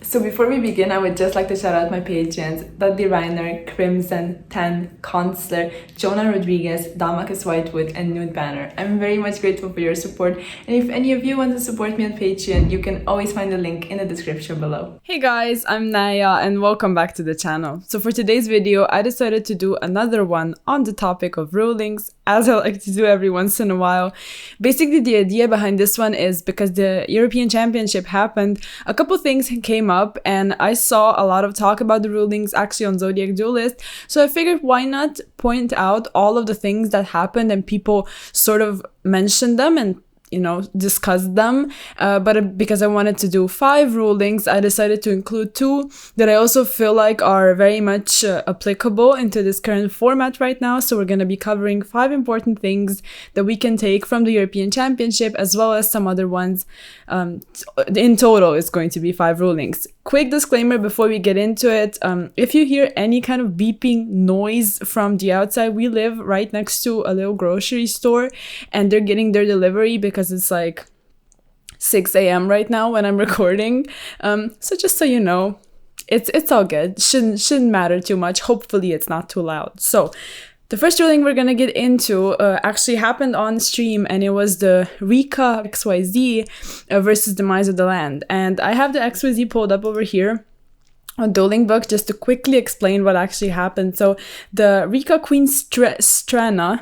So before we begin, I would just like to shout out my patrons: Dudley Reiner, Crimson, Ten, Consular, Jonah Rodriguez, Damakis Whitewood, and Nude Banner. I'm very much grateful for your support, and if any of you want to support me on Patreon, you can always find the link in the description below. Hey guys, I'm Naya and welcome back to the channel. So for today's video, I decided to do another one on the topic of rulings, as I like to do every once in a while. Basically, the idea behind this one is because the European Championship happened, a couple things came up and I saw a lot of talk about the rulings actually on Zodiac Duelist. So I figured why not point out all of the things that happened and people sort of mentioned them and discuss them, but because I wanted to do 5 rulings, I decided to include 2 that I also feel like are very much applicable into this current format right now. So we're going to be covering 5 important things that we can take from the European Championship, as well as some other ones. In total, it's going to be 5 rulings. Quick disclaimer before we get into it, if you hear any kind of beeping noise from the outside, we live right next to a little grocery store and they're getting their delivery because it's like 6 a.m. right now when I'm recording. So just so you know, it's all good. Shouldn't matter too much. Hopefully it's not too loud. So the first ruling we're gonna get into actually happened on stream, and it was the Rika XYZ versus Demise of the Land. And I have the XYZ pulled up over here on Dueling Book just to quickly explain what actually happened. So the Rika Queen Strana,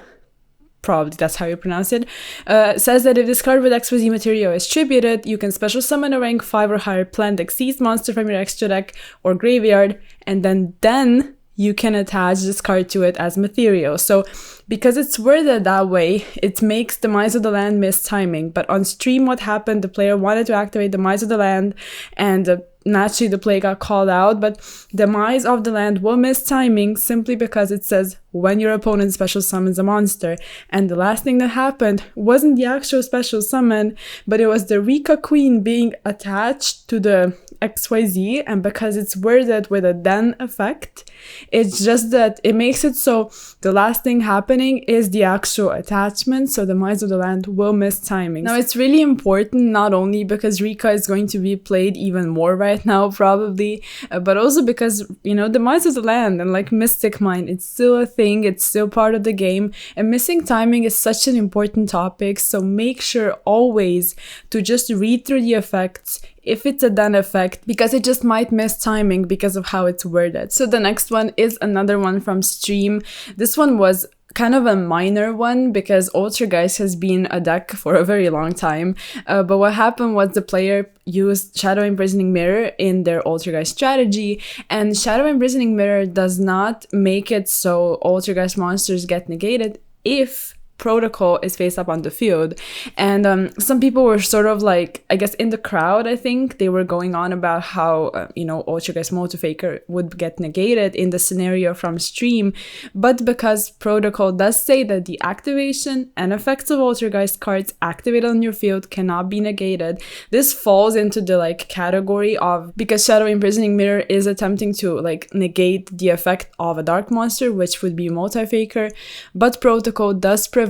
probably that's how you pronounce it, says that if this card with XYZ material is tributed, you can special summon a rank 5 or higher plant Xyz monster from your extra deck or graveyard, and then you can attach this card to it as material. So because it's worded that way, it makes Demise of the Land miss timing. But on stream, what happened, the player wanted to activate Demise of the Land, and naturally the play got called out, but Demise of the Land will miss timing simply because it says when your opponent special summons a monster. And the last thing that happened wasn't the actual special summon, but it was the Rika Queen being attached to the XYZ, and because it's worded with a then effect, it's just that it makes it so the last thing happening is the actual attachment, so Demise of the Land will miss timing. Now it's really important, not only because Rika is going to be played even more right now probably, but also because, Demise of the Land and like Mystic Mine, it's still a thing, it's still part of the game, and missing timing is such an important topic, so make sure always to just read through the effects if it's a done effect, because it just might miss timing because of how it's worded. So the next one is another one from stream. This one was kind of a minor one because Ultrageist has been a deck for a very long time, but what happened was the player used Shadow Imprisoning Mirror in their Ultrageist strategy, and Shadow Imprisoning Mirror does not make it so Ultrageist monsters get negated if Protocol is face up on the field. And some people were sort of like, I guess in the crowd, I think they were going on about how Ultrageist Motivaker would get negated in the scenario from stream, but because Protocol does say that the activation and effects of Ultrageist cards activated on your field cannot be negated, this falls into the category of, because Shadow Imprisoning Mirror is attempting to negate the effect of a dark monster, which would be Multifaker, but Protocol does prevent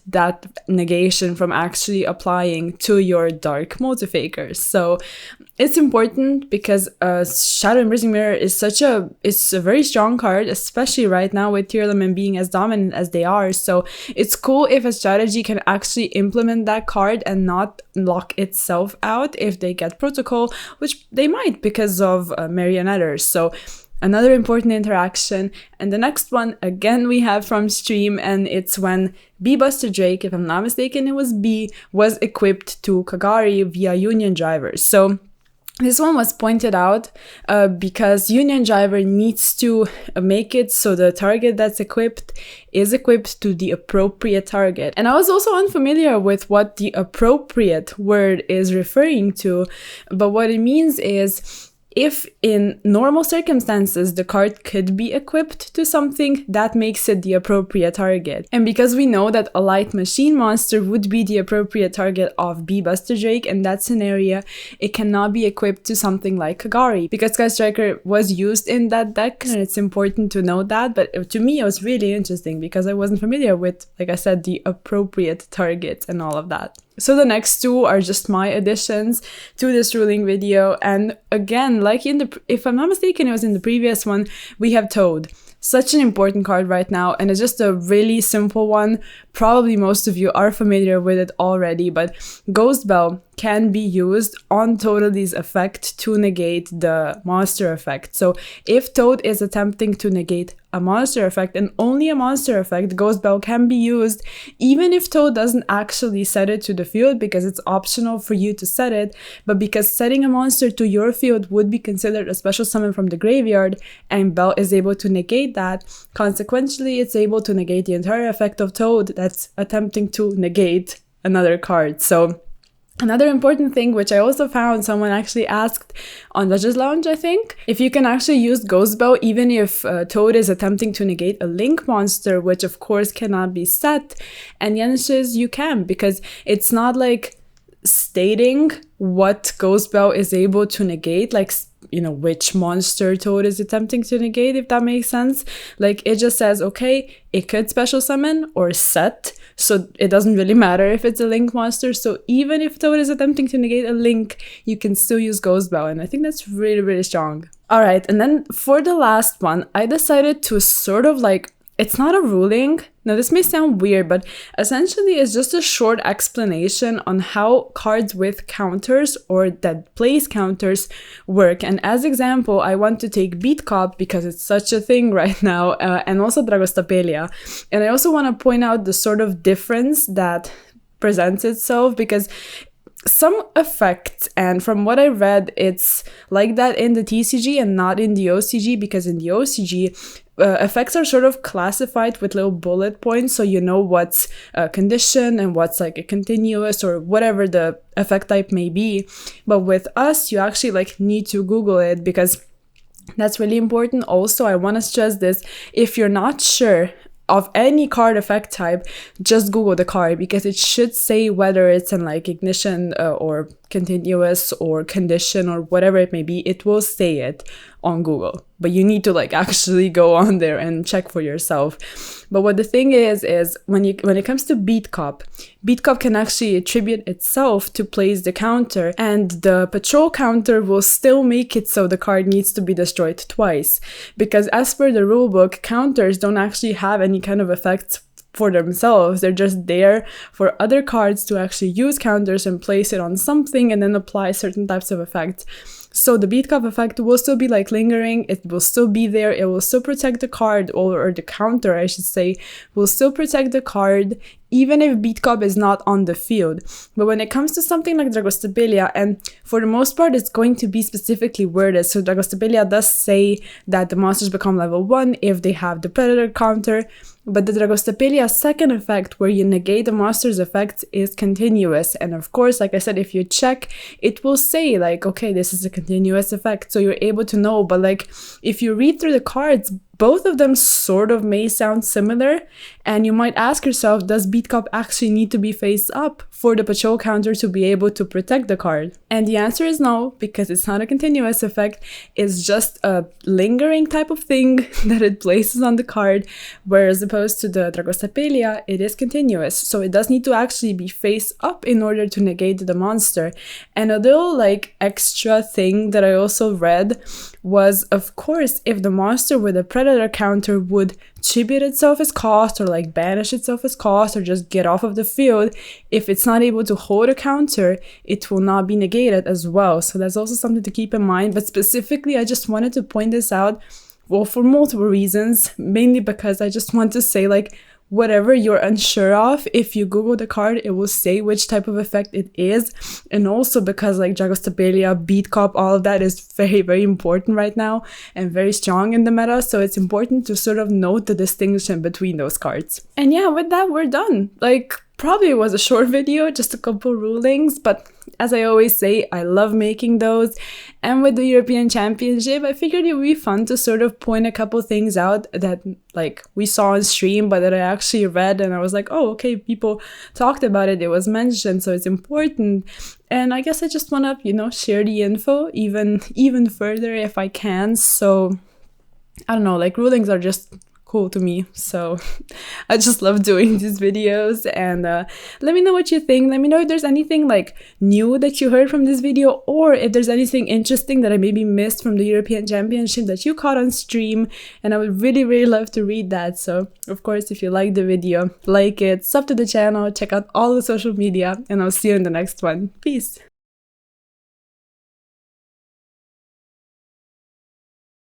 that negation from actually applying to your dark Motifaker. So it's important because Shadow Imprisoning Mirror is it's a very strong card, especially right now with Tier Element being as dominant as they are. So it's cool if a strategy can actually implement that card and not lock itself out if they get Protocol, which they might because of Marionetters. So another important interaction. And the next one, again, we have from stream, and it's when B-Buster Drake, if I'm not mistaken, it was B, was equipped to Kagari via Union Driver. So this one was pointed out because Union Driver needs to make it so the target that's equipped is equipped to the appropriate target. And I was also unfamiliar with what the appropriate word is referring to, but what it means is, if in normal circumstances the card could be equipped to something, that makes it the appropriate target. And because we know that a light machine monster would be the appropriate target of B-Buster Drake in that scenario, it cannot be equipped to something like Kagari, because Sky Striker was used in that deck, and it's important to know that. But to me, it was really interesting because I wasn't familiar with, like I said, the appropriate target and all of that. So the next two are just my additions to this ruling video. And again, like if I'm not mistaken, it was in the previous one, we have Toad. Such an important card right now, and it's just a really simple one. Probably most of you are familiar with it already, but Ghost Bell can be used on Toadally's effect to negate the monster effect. So if Toad is attempting to negate a monster effect, and only a monster effect, Ghost Bell can be used even if Toad doesn't actually set it to the field, because it's optional for you to set it, but because setting a monster to your field would be considered a special summon from the graveyard, and Bell is able to negate that, consequently it's able to negate the entire effect of Toad that's attempting to negate another card. So another important thing, which I also found, someone actually asked on Judges Lounge, I think, if you can actually use Ghost Bell even if Toad is attempting to negate a Link monster, which of course cannot be set. And the answer is you can, because it's not like stating what Ghost Bell is able to negate, like, you know, which monster Toad is attempting to negate, if that makes sense. Like, it just says, okay, it could special summon or set, so it doesn't really matter if it's a Link monster. So even if Toad is attempting to negate a Link, you can still use Ghost Bell, and I think that's really, really strong. Alright, and then for the last one, I decided to sort of like, it's not a ruling. Now, this may sound weird, but essentially it's just a short explanation on how cards with counters or that place counters work. And as example, I want to take Beat Cop because it's such a thing right now, and also Dragostapelia. And I also want to point out the sort of difference that presents itself, because some effects, and from what I read, it's like that in the TCG and not in the OCG, because in the OCG, effects are sort of classified with little bullet points, so you know what's a condition and what's like a continuous or whatever the effect type may be. But with us, you actually like need to Google it, because that's really important. Also, I want to stress this, if you're not sure of any card effect type, just Google the card, because it should say whether it's in like ignition or continuous or condition or whatever it may be. It will say it on Google, but you need to like actually go on there and check for yourself. But what the thing is when it comes to Beat Cop can actually attribute itself to place the counter, and the patrol counter will still make it so the card needs to be destroyed twice, because as per the rulebook, counters don't actually have any kind of effects for themselves. They're just there for other cards to actually use counters and place it on something and then apply certain types of effects. So the Beat Cop effect will still be like lingering, it will still be there, it will still protect the card, or the counter I should say, will still protect the card even if Beat Cop is not on the field. But when it comes to something like Dragostapelia, and for the most part it's going to be specifically worded, so Dragostapelia does say that the monsters become level 1 if they have the Predator counter, but the Dragostapelia second effect, where you negate the monster's effects, is continuous. And of course, like I said, if you check, it will say like, okay, this is a continuous effect, so you're able to know. But like, if you read through the cards, both of them sort of may sound similar, and you might ask yourself, does Beat Cop actually need to be face up for the patrol counter to be able to protect the card? And the answer is no, because it's not a continuous effect, it's just a lingering type of thing that it places on the card, whereas opposed to the Dragostapelia, it is continuous, so it does need to actually be face up in order to negate the monster. And a little like extra thing that I also read was, of course, if the monster with a Predator counter would tribute itself as cost, or like banish itself as cost, or just get off of the field, if it's not able to hold a counter, it will not be negated as well. So that's also something to keep in mind. But specifically, I just wanted to point this out, well, for multiple reasons, mainly because I just want to say, like, whatever you're unsure of, if you Google the card, it will say which type of effect it is. And also because like Dragostapelia, Beat Cop, all of that is very, very important right now and very strong in the meta. So it's important to sort of note the distinction between those cards. And yeah, with that, we're done. Like, probably it was a short video, just a couple rulings, but as I always say, I love making those. And with the European Championship, I figured it would be fun to sort of point a couple things out that like we saw on stream, but that I actually read and I was like, oh, okay, people talked about it, it was mentioned, so it's important. And I guess I just want to, you know, share the info even further if I can. So I don't know, like, rulings are just cool to me. So I just love doing these videos, and let me know what you think. Let me know if there's anything like new that you heard from this video, or if there's anything interesting that I maybe missed from the European Championship that you caught on stream, and I would really, really love to read that. So of course, if you like the video, like it, sub to the channel, check out all the social media, and I'll see you in the next one. Peace.